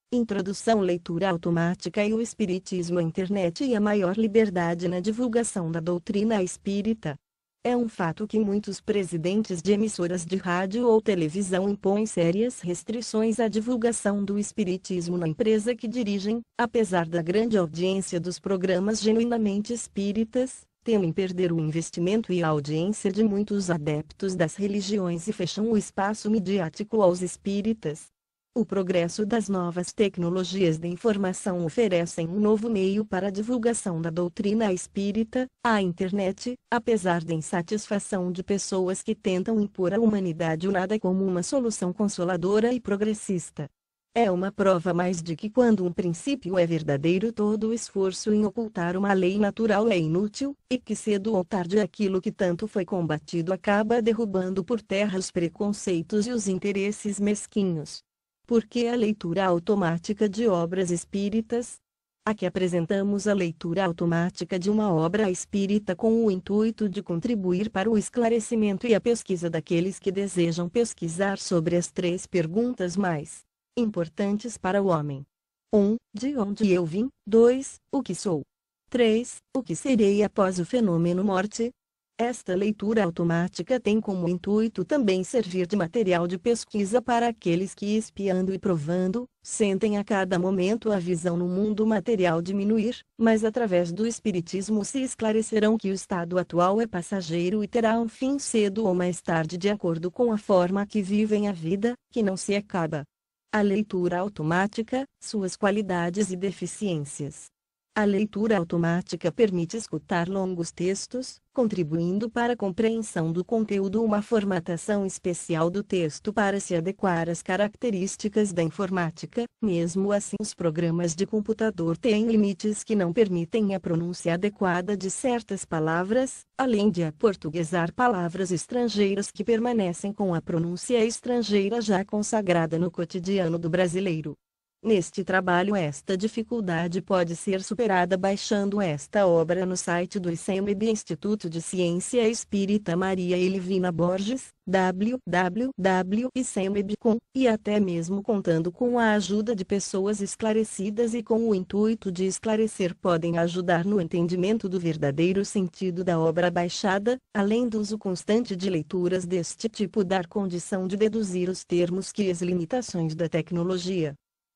Introdução, leitura automática e o Espiritismo, a internet e a maior liberdade na divulgação da doutrina espírita. É um fato que muitos presidentes de emissoras de rádio ou televisão impõem sérias restrições à divulgação do espiritismo na empresa que dirigem, apesar da grande audiência dos programas genuinamente espíritas, temem perder o investimento e a audiência de muitos adeptos das religiões e fecham o espaço midiático aos espíritas. O progresso das novas tecnologias de informação oferecem um novo meio para a divulgação da doutrina espírita, a internet, apesar da insatisfação de pessoas que tentam impor à humanidade o nada como uma solução consoladora e progressista. É uma prova mais de que quando um princípio é verdadeiro, todo o esforço em ocultar uma lei natural é inútil, e que cedo ou tarde aquilo que tanto foi combatido acaba derrubando por terra os preconceitos e os interesses mesquinhos. Por que a leitura automática de obras espíritas? Aqui apresentamos a leitura automática de uma obra espírita com o intuito de contribuir para o esclarecimento e a pesquisa daqueles que desejam pesquisar sobre as 3 perguntas mais importantes para o homem. 1. De onde eu vim? 2. O que sou? 3. O que serei após o fenômeno morte? Esta leitura automática tem como intuito também servir de material de pesquisa para aqueles que, espiando e provando, sentem a cada momento a visão no mundo material diminuir, mas através do espiritismo se esclarecerão que o estado atual é passageiro e terá um fim cedo ou mais tarde de acordo com a forma que vivem a vida, que não se acaba. A leitura automática, suas qualidades e deficiências. A leitura automática permite escutar longos textos, contribuindo para a compreensão do conteúdo, uma formatação especial do texto para se adequar às características da informática. Mesmo assim, os programas de computador têm limites que não permitem a pronúncia adequada de certas palavras, além de aportuguesar palavras estrangeiras que permanecem com a pronúncia estrangeira já consagrada no cotidiano do brasileiro. Neste trabalho, esta dificuldade pode ser superada baixando esta obra no site do ICEMEB, Instituto de Ciência Espírita Maria Elivina Borges, www.icemeb.com, e até mesmo contando com a ajuda de pessoas esclarecidas e com o intuito de esclarecer, podem ajudar no entendimento do verdadeiro sentido da obra baixada, além do uso constante de leituras deste tipo, dar condição de deduzir os termos que as limitações da tecnologia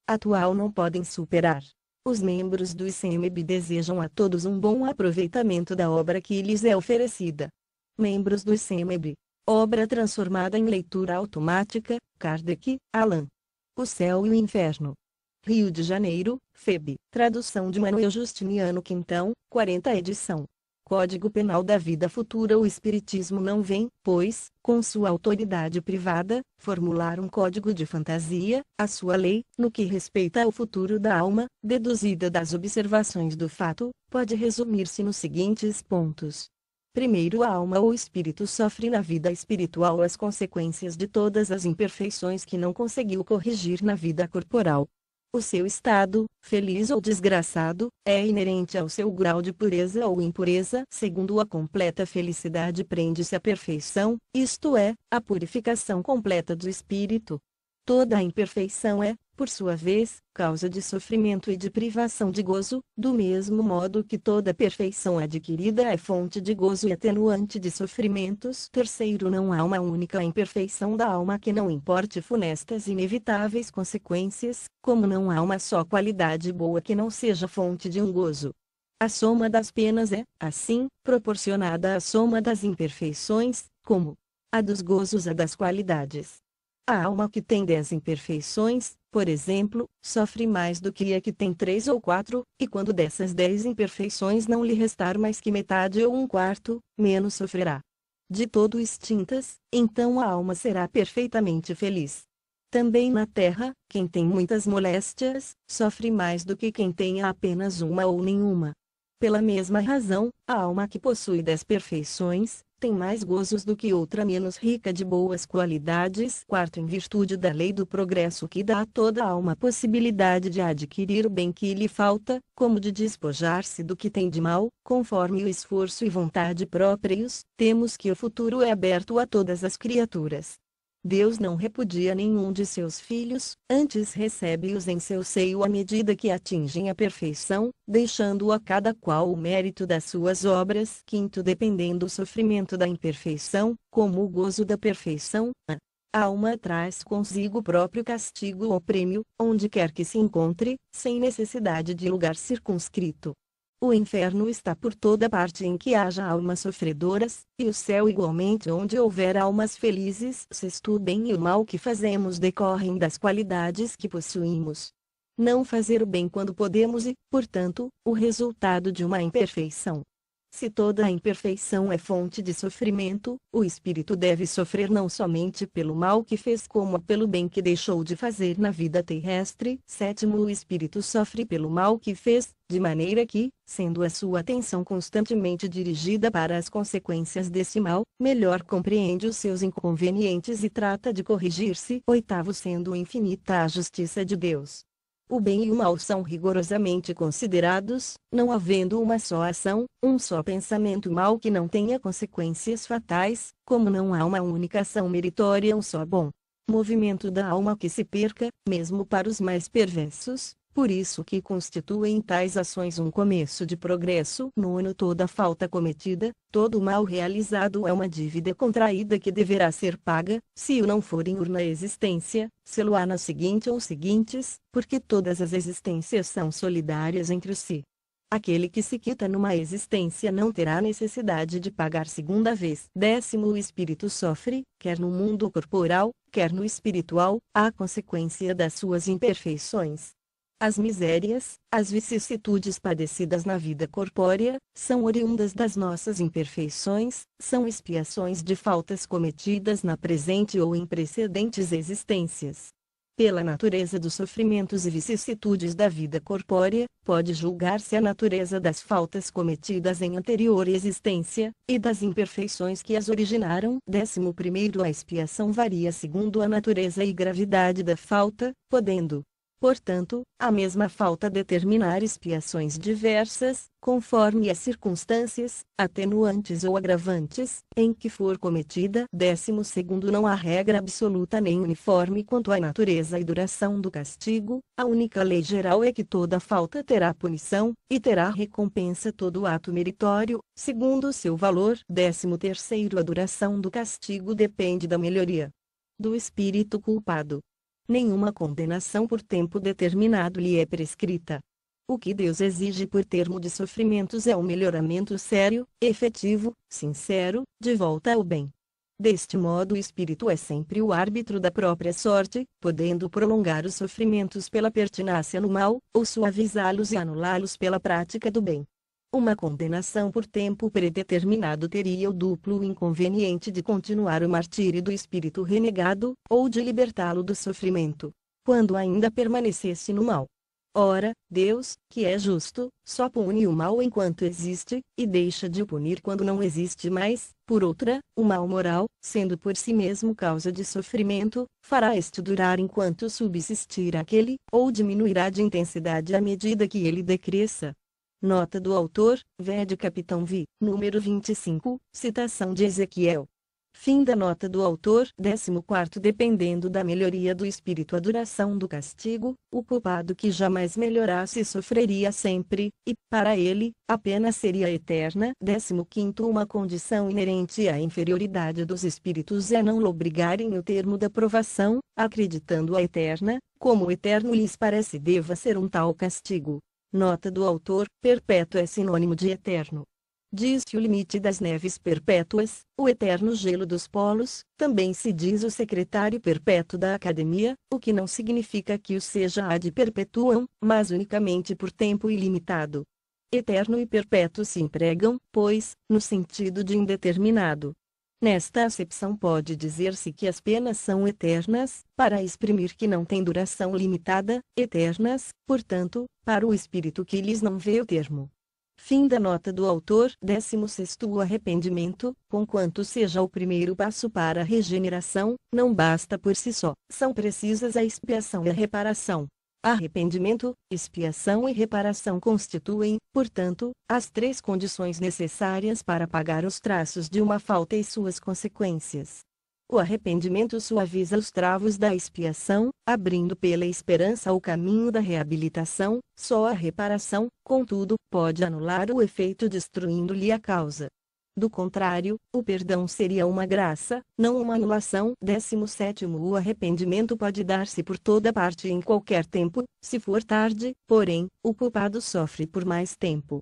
atual não podem superar. Os membros do ICEMEB desejam a todos um bom aproveitamento da obra que lhes é oferecida. Membros do ICEMEB. Obra transformada em leitura automática, Kardec, Allan. O Céu e o Inferno. Rio de Janeiro, FEB. Tradução de Manuel Justiniano Quintão, 40 edição. Código Penal da Vida Futura. O Espiritismo não vem, pois, com sua autoridade privada, formular um código de fantasia. A sua lei, no que respeita ao futuro da alma, deduzida das observações do fato, pode resumir-se nos seguintes pontos. Primeiro, a alma ou espírito sofre na vida espiritual as consequências de todas as imperfeições que não conseguiu corrigir na vida corporal. O seu estado, feliz ou desgraçado, é inerente ao seu grau de pureza ou impureza. Segundo, a completa felicidade prende-se à perfeição, isto é, à purificação completa do espírito. Toda a imperfeição é, por sua vez, causa de sofrimento e de privação de gozo, do mesmo modo que toda perfeição adquirida é fonte de gozo e atenuante de sofrimentos. Terceiro, não há uma única imperfeição da alma que não importe funestas e inevitáveis consequências, como não há uma só qualidade boa que não seja fonte de um gozo. A soma das penas é, assim, proporcionada à soma das imperfeições, como a dos gozos a das qualidades. A alma que tem 10 imperfeições, por exemplo, sofre mais do que a que tem 3 ou 4, e quando dessas 10 imperfeições não lhe restar mais que metade ou um quarto, menos sofrerá. De todo extintas, então a alma será perfeitamente feliz. Também na terra, quem tem muitas moléstias, sofre mais do que quem tenha apenas uma ou nenhuma. Pela mesma razão, a alma que possui 10 perfeições, tem mais gozos do que outra menos rica de boas qualidades. Quarto, em virtude da lei do progresso que dá a toda alma a possibilidade de adquirir o bem que lhe falta, como de despojar-se do que tem de mal, conforme o esforço e vontade próprios, temos que o futuro é aberto a todas as criaturas. Deus não repudia nenhum de seus filhos, antes recebe-os em seu seio à medida que atingem a perfeição, deixando a cada qual o mérito das suas obras. Quinto, dependendo do sofrimento da imperfeição, como o gozo da perfeição, a alma traz consigo o próprio castigo ou prêmio, onde quer que se encontre, sem necessidade de lugar circunscrito. O inferno está por toda parte em que haja almas sofredoras, e o céu igualmente onde houver almas felizes. Sexto, o bem e o mal que fazemos decorrem das qualidades que possuímos. Não fazer o bem quando podemos e, portanto, o resultado de uma imperfeição. Se toda a imperfeição é fonte de sofrimento, o espírito deve sofrer não somente pelo mal que fez como pelo bem que deixou de fazer na vida terrestre. Sétimo, o espírito sofre pelo mal que fez, de maneira que, sendo a sua atenção constantemente dirigida para as consequências desse mal, melhor compreende os seus inconvenientes e trata de corrigir-se. Oitavo, sendo infinita a justiça de Deus, o bem e o mal são rigorosamente considerados, não havendo uma só ação, um só pensamento mal que não tenha consequências fatais, como não há uma única ação meritória, um só bom movimento da alma que se perca, mesmo para os mais perversos. Por isso que constituem tais ações um começo de progresso. Nono, toda falta cometida, todo mal realizado é uma dívida contraída que deverá ser paga, se o não for em urna existência, se-lo-á na seguinte ou seguintes, porque todas as existências são solidárias entre si. Aquele que se quita numa existência não terá necessidade de pagar segunda vez. Décimo, o espírito sofre, quer no mundo corporal, quer no espiritual, a consequência das suas imperfeições. As misérias, as vicissitudes padecidas na vida corpórea, são oriundas das nossas imperfeições, são expiações de faltas cometidas na presente ou em precedentes existências. Pela natureza dos sofrimentos e vicissitudes da vida corpórea, pode julgar-se a natureza das faltas cometidas em anterior existência, e das imperfeições que as originaram. 11º, a expiação varia segundo a natureza e gravidade da falta, podendo, portanto, a mesma falta determinar expiações diversas, conforme as circunstâncias, atenuantes ou agravantes, em que for cometida. 12º, não há regra absoluta nem uniforme quanto à natureza e duração do castigo, a única lei geral é que toda falta terá punição, e terá recompensa todo ato meritório, segundo seu valor. 13º, a duração do castigo depende da melhoria do espírito culpado. Nenhuma condenação por tempo determinado lhe é prescrita. O que Deus exige por termo de sofrimentos é um melhoramento sério, efetivo, sincero, de volta ao bem. Deste modo o espírito é sempre o árbitro da própria sorte, podendo prolongar os sofrimentos pela pertinácia no mal, ou suavizá-los e anulá-los pela prática do bem. Uma condenação por tempo predeterminado teria o duplo inconveniente de continuar o martírio do espírito renegado, ou de libertá-lo do sofrimento, quando ainda permanecesse no mal. Ora, Deus, que é justo, só pune o mal enquanto existe, e deixa de o punir quando não existe mais. Por outra, o mal moral, sendo por si mesmo causa de sofrimento, fará este durar enquanto subsistir aquele, ou diminuirá de intensidade à medida que ele decresça. Nota do autor, vede Capitão V, número 25, citação de Ezequiel. Fim da nota do autor. 14º, dependendo da melhoria do espírito a duração do castigo, o culpado que jamais melhorasse sofreria sempre, e, para ele, a pena seria eterna. 15º, uma condição inerente à inferioridade dos espíritos é não lobrigarem o termo da provação, acreditando-a eterna, como eterno lhes parece deva ser um tal castigo. Nota do autor, perpétuo é sinônimo de eterno. Diz-se o limite das neves perpétuas, o eterno gelo dos polos, também se diz o secretário perpétuo da academia, o que não significa que o seja ad perpetuam, mas unicamente por tempo ilimitado. Eterno e perpétuo se empregam, pois, no sentido de indeterminado. Nesta acepção pode dizer-se que as penas são eternas, para exprimir que não têm duração limitada, eternas, portanto, para o espírito que lhes não vê o termo. Fim da nota do autor. 16º, o arrependimento, conquanto seja o primeiro passo para a regeneração, não basta por si só. São precisas a expiação e a reparação. Arrependimento, expiação e reparação constituem, portanto, as três condições necessárias para pagar os traços de uma falta e suas consequências. O arrependimento suaviza os travos da expiação, abrindo pela esperança o caminho da reabilitação. Só a reparação, contudo, pode anular o efeito destruindo-lhe a causa. Do contrário, o perdão seria uma graça, não uma anulação. 17º O arrependimento pode dar-se por toda parte e em qualquer tempo. Se for tarde, porém, o culpado sofre por mais tempo.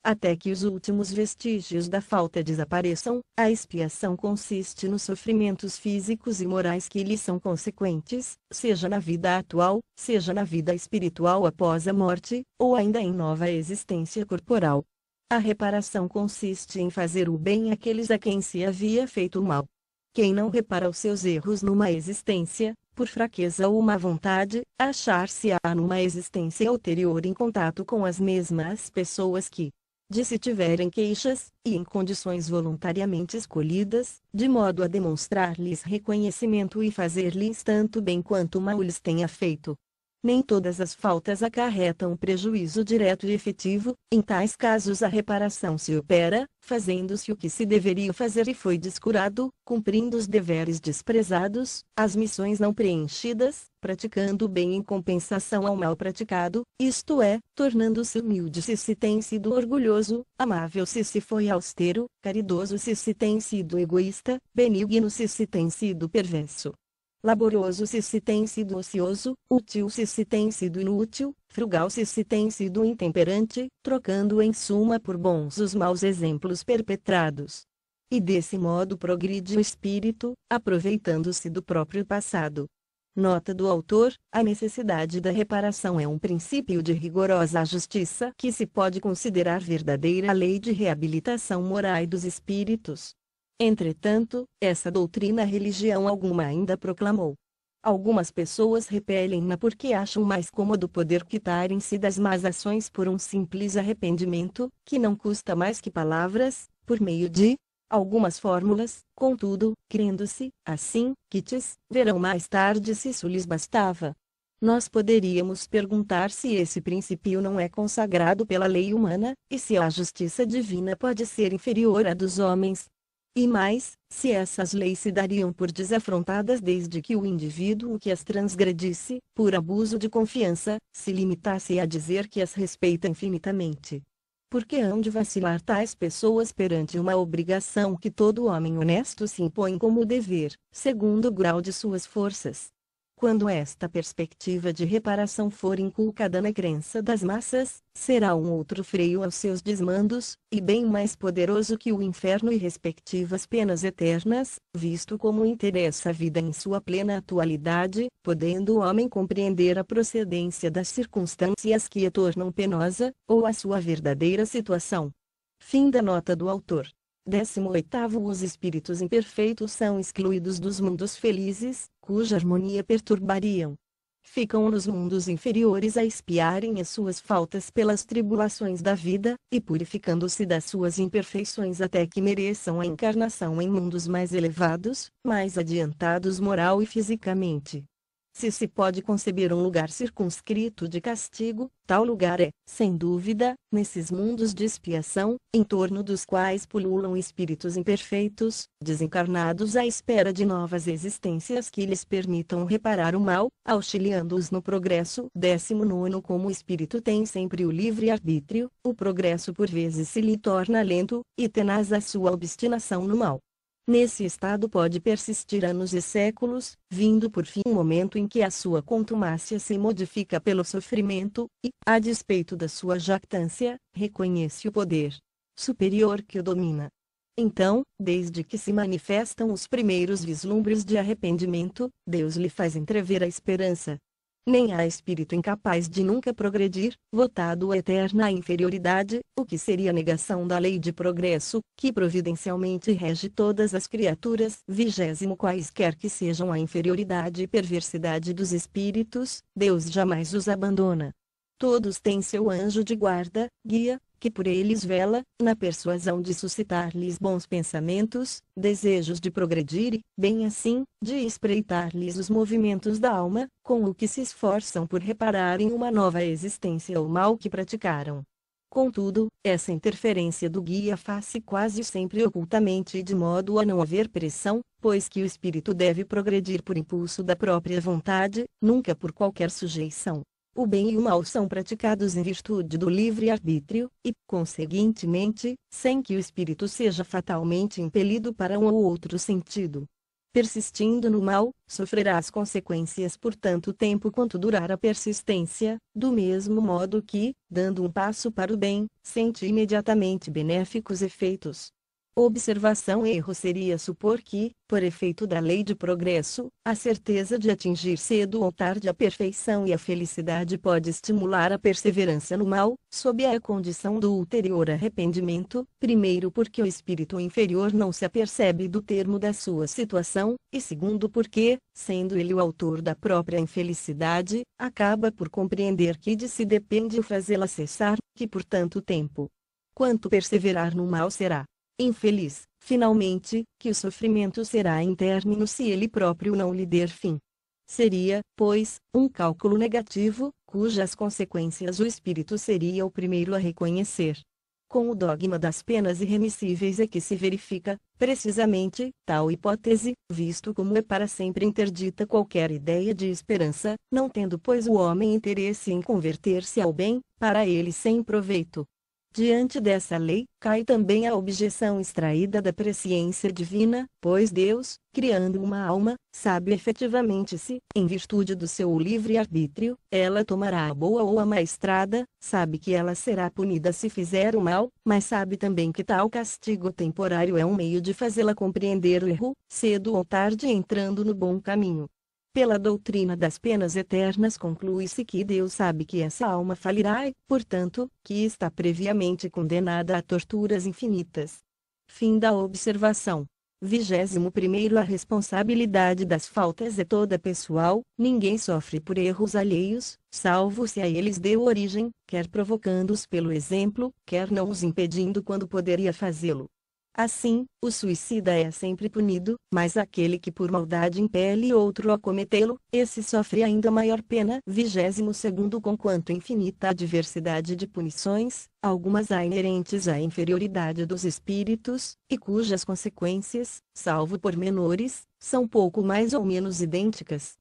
Até que os últimos vestígios da falta desapareçam. A expiação consiste nos sofrimentos físicos e morais que lhe são consequentes, seja na vida atual, seja na vida espiritual após a morte, ou ainda em nova existência corporal. A reparação consiste em fazer o bem àqueles a quem se havia feito o mal. Quem não repara os seus erros numa existência, por fraqueza ou má vontade, achar-se-á numa existência ulterior em contato com as mesmas pessoas que, de se tiverem queixas, e em condições voluntariamente escolhidas, de modo a demonstrar-lhes reconhecimento e fazer-lhes tanto bem quanto mal lhes tenha feito. Nem todas as faltas acarretam prejuízo direto e efetivo. Em tais casos a reparação se opera, fazendo-se o que se deveria fazer e foi descurado, cumprindo os deveres desprezados, as missões não preenchidas, praticando o bem em compensação ao mal praticado, isto é, tornando-se humilde se tem sido orgulhoso, amável se foi austero, caridoso se tem sido egoísta, benigno se tem sido perverso, laboroso se tem sido ocioso, útil se tem sido inútil, frugal se tem sido intemperante, trocando em suma por bons os maus exemplos perpetrados. E desse modo progride o espírito, aproveitando-se do próprio passado. Nota do autor: a necessidade da reparação é um princípio de rigorosa justiça que se pode considerar verdadeira lei de reabilitação moral dos espíritos. Entretanto, essa doutrina religião alguma ainda proclamou. Algumas pessoas repelem-na porque acham mais cômodo poder quitarem-se das más ações por um simples arrependimento, que não custa mais que palavras, por meio de algumas fórmulas. Contudo, crendo-se, assim, quites, verão mais tarde se isso lhes bastava. Nós poderíamos perguntar se esse princípio não é consagrado pela lei humana, e se a justiça divina pode ser inferior à dos homens. E mais, se essas leis se dariam por desafrontadas desde que o indivíduo que as transgredisse, por abuso de confiança, se limitasse a dizer que as respeita infinitamente. Por que hão de vacilar tais pessoas perante uma obrigação que todo homem honesto se impõe como dever, segundo o grau de suas forças? Quando esta perspectiva de reparação for inculcada na crença das massas, será um outro freio aos seus desmandos, e bem mais poderoso que o inferno e respectivas penas eternas, visto como interessa a vida em sua plena atualidade, podendo o homem compreender a procedência das circunstâncias que a tornam penosa, ou a sua verdadeira situação. Fim da nota do autor. 18º Os espíritos imperfeitos são excluídos dos mundos felizes, cuja harmonia perturbariam. Ficam nos mundos inferiores a expiarem as suas faltas pelas tribulações da vida, e purificando-se das suas imperfeições até que mereçam a encarnação em mundos mais elevados, mais adiantados moral e fisicamente. Se pode conceber um lugar circunscrito de castigo, tal lugar é, sem dúvida, nesses mundos de expiação, em torno dos quais pululam espíritos imperfeitos, desencarnados à espera de novas existências que lhes permitam reparar o mal, auxiliando-os no progresso. 19º Como o espírito tem sempre o livre-arbítrio, o progresso por vezes se lhe torna lento, e tenaz a sua obstinação no mal. Nesse estado pode persistir anos e séculos, vindo por fim um momento em que a sua contumácia se modifica pelo sofrimento, e, a despeito da sua jactância, reconhece o poder superior que o domina. Então, desde que se manifestam os primeiros vislumbres de arrependimento, Deus lhe faz entrever a esperança. Nem há espírito incapaz de nunca progredir, votado à eterna inferioridade, o que seria negação da lei de progresso, que providencialmente rege todas as criaturas. 20 Quaisquer que sejam a inferioridade e perversidade dos espíritos, Deus jamais os abandona. Todos têm seu anjo de guarda, guia, que por eles vela, na persuasão de suscitar-lhes bons pensamentos, desejos de progredir e, bem assim, de espreitar-lhes os movimentos da alma, com o que se esforçam por repararem uma nova existência o mal que praticaram. Contudo, essa interferência do guia faz-se quase sempre ocultamente e de modo a não haver pressão, pois que o espírito deve progredir por impulso da própria vontade, nunca por qualquer sujeição. O bem e o mal são praticados em virtude do livre-arbítrio, e, conseguintemente, sem que o espírito seja fatalmente impelido para um ou outro sentido. Persistindo no mal, sofrerá as consequências por tanto tempo quanto durar a persistência, do mesmo modo que, dando um passo para o bem, sente imediatamente benéficos efeitos. Observação: erro seria supor que, por efeito da lei de progresso, a certeza de atingir cedo ou tarde a perfeição e a felicidade pode estimular a perseverança no mal, sob a condição do ulterior arrependimento, primeiro porque o espírito inferior não se apercebe do termo da sua situação, e segundo porque, sendo ele o autor da própria infelicidade, acaba por compreender que de si depende o fazê-la cessar, que por tanto tempo quanto perseverar no mal será infeliz, finalmente, que o sofrimento será intermino se ele próprio não lhe der fim. Seria, pois, um cálculo negativo, cujas consequências o espírito seria o primeiro a reconhecer. Com o dogma das penas irremissíveis é que se verifica, precisamente, tal hipótese, visto como é para sempre interdita qualquer ideia de esperança, não tendo pois o homem interesse em converter-se ao bem, para ele sem proveito. Diante dessa lei, cai também a objeção extraída da presciência divina, pois Deus, criando uma alma, sabe efetivamente se, em virtude do seu livre-arbítrio, ela tomará a boa ou a má estrada, sabe que ela será punida se fizer o mal, mas sabe também que tal castigo temporário é um meio de fazê-la compreender o erro, cedo ou tarde entrando no bom caminho. Pela doutrina das penas eternas conclui-se que Deus sabe que essa alma falirá e, portanto, que está previamente condenada a torturas infinitas. Fim da observação. 21º A responsabilidade das faltas é toda pessoal, ninguém sofre por erros alheios, salvo se a eles deu origem, quer provocando-os pelo exemplo, quer não os impedindo quando poderia fazê-lo. Assim, o suicida é sempre punido, mas aquele que por maldade impele outro a cometê-lo, esse sofre ainda maior pena. 22º Conquanto infinita a diversidade de punições, algumas há inerentes à inferioridade dos espíritos, e cujas consequências, salvo por menores, são pouco mais ou menos idênticas.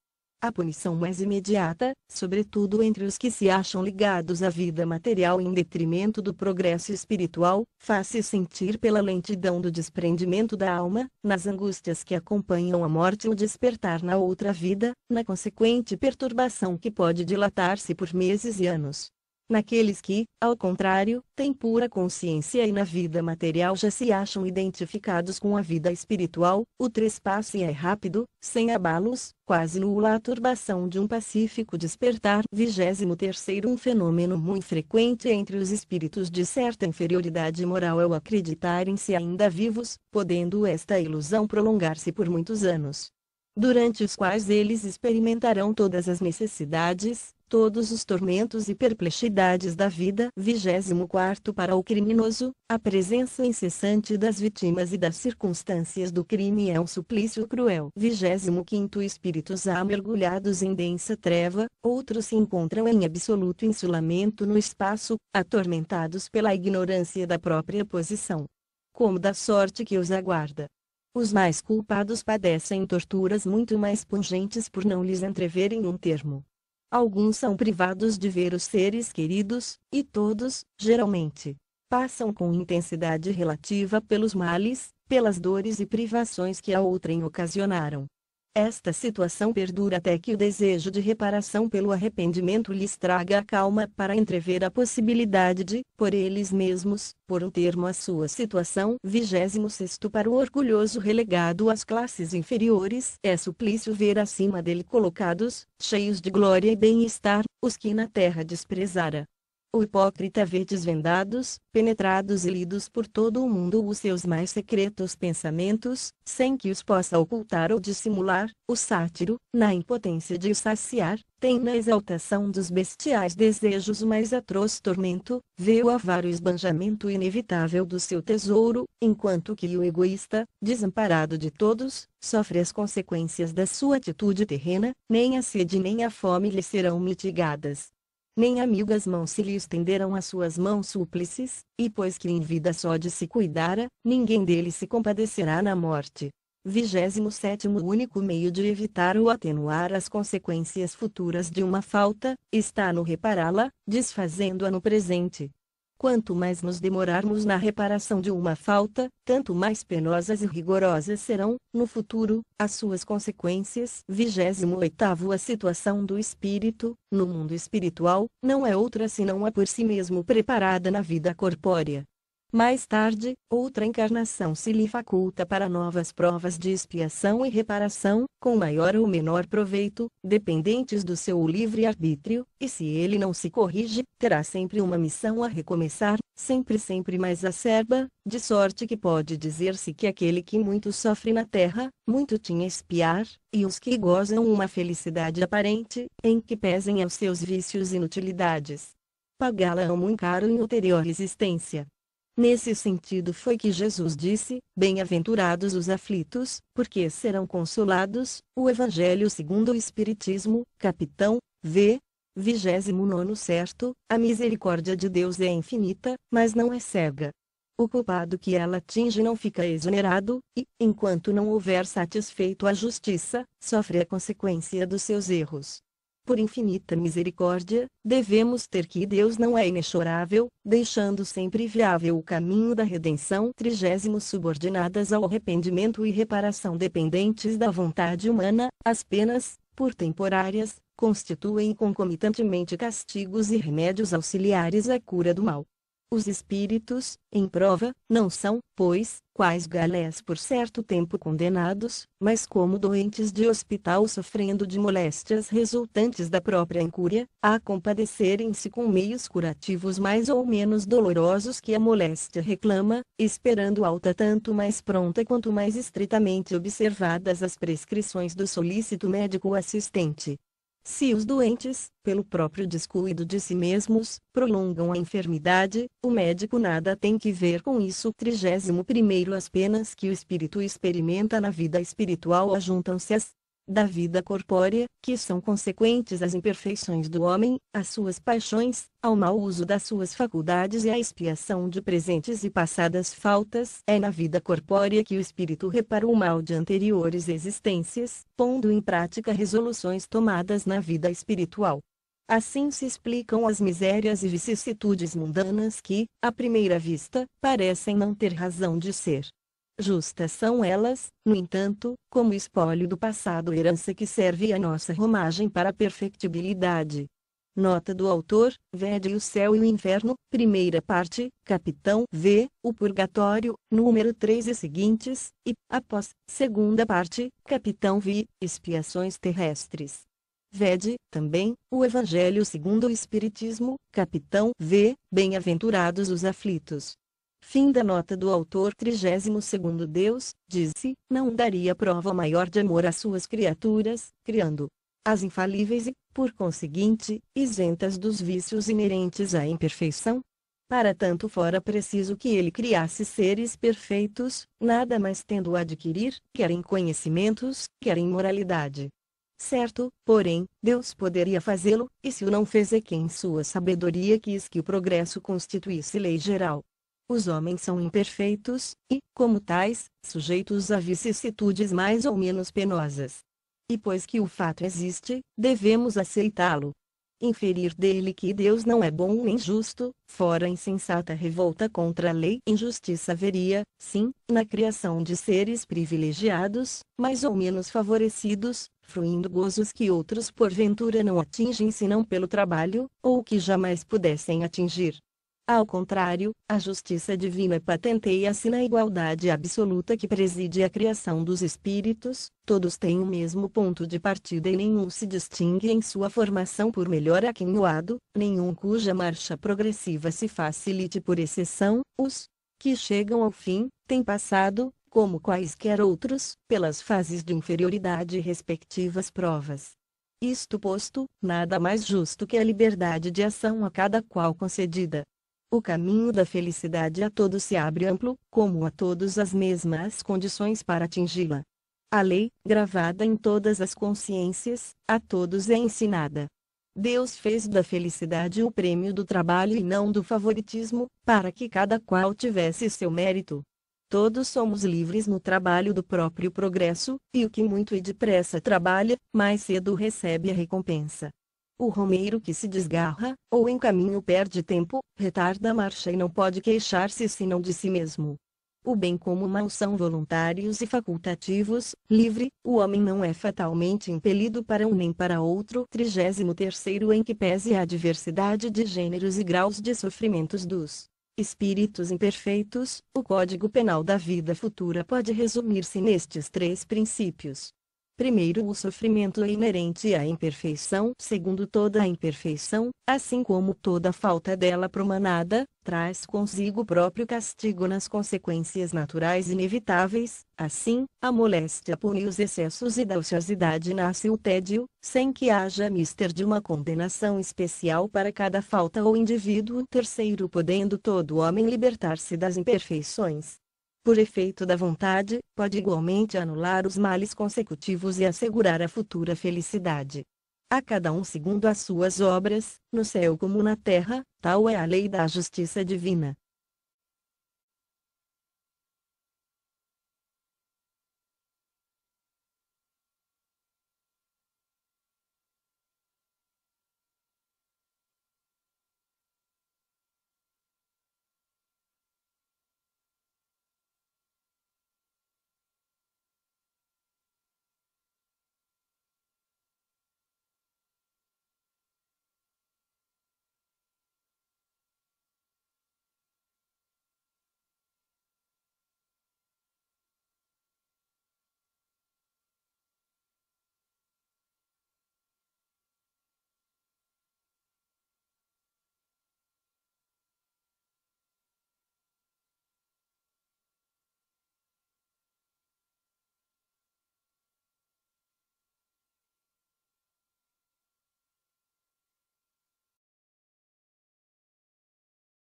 A punição mais imediata, sobretudo entre os que se acham ligados à vida material em detrimento do progresso espiritual, faz-se sentir pela lentidão do desprendimento da alma, nas angústias que acompanham a morte ou despertar na outra vida, na consequente perturbação que pode dilatar-se por meses e anos. Naqueles que, ao contrário, têm pura consciência e na vida material já se acham identificados com a vida espiritual, o trespasse é rápido, sem abalos, quase nula a turbação de um pacífico despertar. 23º Um fenômeno muito frequente entre os espíritos de certa inferioridade moral é o acreditarem-se ainda vivos, podendo esta ilusão prolongar-se por muitos anos, durante os quais eles experimentarão todas as necessidades, todos os tormentos e perplexidades da vida. 24º Para o criminoso, a presença incessante das vítimas e das circunstâncias do crime é um suplício cruel. 25º Espíritos há mergulhados em densa treva, outros se encontram em absoluto insulamento no espaço, atormentados pela ignorância da própria posição. Como da sorte que os aguarda. Os mais culpados padecem torturas muito mais pungentes por não lhes entreverem um termo. Alguns são privados de ver os seres queridos, e todos, geralmente, passam com intensidade relativa pelos males, pelas dores e privações que a outrem ocasionaram. Esta situação perdura até que o desejo de reparação pelo arrependimento lhes traga a calma para entrever a possibilidade de, por eles mesmos, pôr um termo à sua situação. 26º Para o orgulhoso relegado às classes inferiores, é suplício ver acima dele colocados, cheios de glória e bem-estar, os que na terra desprezara. O hipócrita vê desvendados, penetrados e lidos por todo o mundo os seus mais secretos pensamentos, sem que os possa ocultar ou dissimular. O sátiro, na impotência de os saciar, tem na exaltação dos bestiais desejos o mais atroz tormento, vê o avaro esbanjamento inevitável do seu tesouro, enquanto que o egoísta, desamparado de todos, sofre as consequências da sua atitude terrena, nem a sede nem a fome lhe serão mitigadas. nem amigas mãos se lhe estenderam as suas mãos súplices, e pois que em vida só de se cuidara, ninguém dele se compadecerá na morte. 27º O único meio de evitar ou atenuar as consequências futuras de uma falta, está no repará-la, desfazendo-a no presente. Quanto mais nos demorarmos na reparação de uma falta, tanto mais penosas e rigorosas serão, no futuro, as suas consequências. 28º A situação do espírito, no mundo espiritual, não é outra senão a por si mesmo preparada na vida corpórea. Mais tarde, outra encarnação se lhe faculta para novas provas de expiação e reparação, com maior ou menor proveito, dependentes do seu livre-arbítrio, e se ele não se corrige, terá sempre uma missão a recomeçar, sempre mais acerba, de sorte que pode dizer-se que aquele que muito sofre na terra, muito tinha a expiar, e os que gozam uma felicidade aparente, em que pesem aos seus vícios e inutilidades, pagá-la-ão muito caro em ulterior existência. Nesse sentido foi que Jesus disse: Bem-aventurados os aflitos, porque serão consolados. O Evangelho segundo o Espiritismo, capitão, v. 29º Certo, a misericórdia de Deus é infinita, mas não é cega. O culpado que ela atinge não fica exonerado, e, enquanto não houver satisfeito a justiça, sofre a consequência dos seus erros. Por infinita misericórdia, devemos ter que Deus não é inexorável, deixando sempre viável o caminho da redenção. 30 Subordinadas ao arrependimento e reparação dependentes da vontade humana, as penas, por temporárias, constituem concomitantemente castigos e remédios auxiliares à cura do mal. Os espíritos, em prova, não são, pois, quais galés por certo tempo condenados, mas como doentes de hospital sofrendo de moléstias resultantes da própria incúria, a compadecerem-se com meios curativos mais ou menos dolorosos que a moléstia reclama, esperando alta tanto mais pronta quanto mais estritamente observadas as prescrições do solícito médico assistente. Se os doentes, pelo próprio descuido de si mesmos, prolongam a enfermidade, o médico nada tem que ver com isso. 31º As penas que o espírito experimenta na vida espiritual ajuntam-se às da vida corpórea, que são consequentes às imperfeições do homem, às suas paixões, ao mau uso das suas faculdades e à expiação de presentes e passadas faltas. É na vida corpórea que o espírito repara o mal de anteriores existências, pondo em prática resoluções tomadas na vida espiritual. Assim se explicam as misérias e vicissitudes mundanas que, à primeira vista, parecem não ter razão de ser. Justas são elas, no entanto, como espólio do passado, herança que serve à nossa romagem para a perfectibilidade. Nota do autor: Vede o Céu e o Inferno, primeira parte, capitão V, o Purgatório, número 3 e seguintes, e, após, segunda parte, capitão V, Expiações terrestres. Vede, também, o Evangelho segundo o Espiritismo, capitão V, Bem-aventurados os aflitos. Fim da nota do autor. 32º Deus, disse, não daria prova maior de amor às suas criaturas, criando-as infalíveis e, por conseguinte, isentas dos vícios inerentes à imperfeição? Para tanto fora preciso que ele criasse seres perfeitos, nada mais tendo a adquirir, quer em conhecimentos, quer em moralidade. Certo, porém, Deus poderia fazê-lo, e se o não fez é que em sua sabedoria quis que o progresso constituísse lei geral. Os homens são imperfeitos, e, como tais, sujeitos a vicissitudes mais ou menos penosas. E pois que o fato existe, devemos aceitá-lo. Inferir dele que Deus não é bom nem justo, fora insensata revolta contra a lei. Injustiça haveria, sim, na criação de seres privilegiados, mais ou menos favorecidos, fruindo gozos que outros porventura não atingem senão pelo trabalho, ou que jamais pudessem atingir. Ao contrário, a justiça divina patenteia-se na igualdade absoluta que preside a criação dos espíritos, todos têm o mesmo ponto de partida e nenhum se distingue em sua formação por melhor aquinhoado, nenhum cuja marcha progressiva se facilite por exceção, os que chegam ao fim, têm passado, como quaisquer outros, pelas fases de inferioridade e respectivas provas. Isto posto, nada mais justo que a liberdade de ação a cada qual concedida. O caminho da felicidade a todos se abre amplo, como a todos as mesmas condições para atingi-la. A lei, gravada em todas as consciências, a todos é ensinada. Deus fez da felicidade o prêmio do trabalho e não do favoritismo, para que cada qual tivesse seu mérito. Todos somos livres no trabalho do próprio progresso, e o que muito e depressa trabalha, mais cedo recebe a recompensa. O romeiro que se desgarra, ou em caminho perde tempo, retarda a marcha e não pode queixar-se senão de si mesmo. O bem como o mal são voluntários e facultativos, livre, o homem não é fatalmente impelido para um nem para outro. 33º Em que pese a diversidade de gêneros e graus de sofrimentos dos espíritos imperfeitos, o Código Penal da vida futura pode resumir-se nestes 3 princípios. Primeiro, o sofrimento é inerente à imperfeição. Segundo, toda a imperfeição, assim como toda falta dela promanada, traz consigo o próprio castigo nas consequências naturais inevitáveis. Assim, a moléstia pune os excessos e da ociosidade nasce o tédio, sem que haja mister de uma condenação especial para cada falta ou indivíduo. Terceiro, podendo todo homem libertar-se das imperfeições por efeito da vontade, pode igualmente anular os males consecutivos e assegurar a futura felicidade. A cada um segundo as suas obras, no céu como na terra, tal é a lei da justiça divina.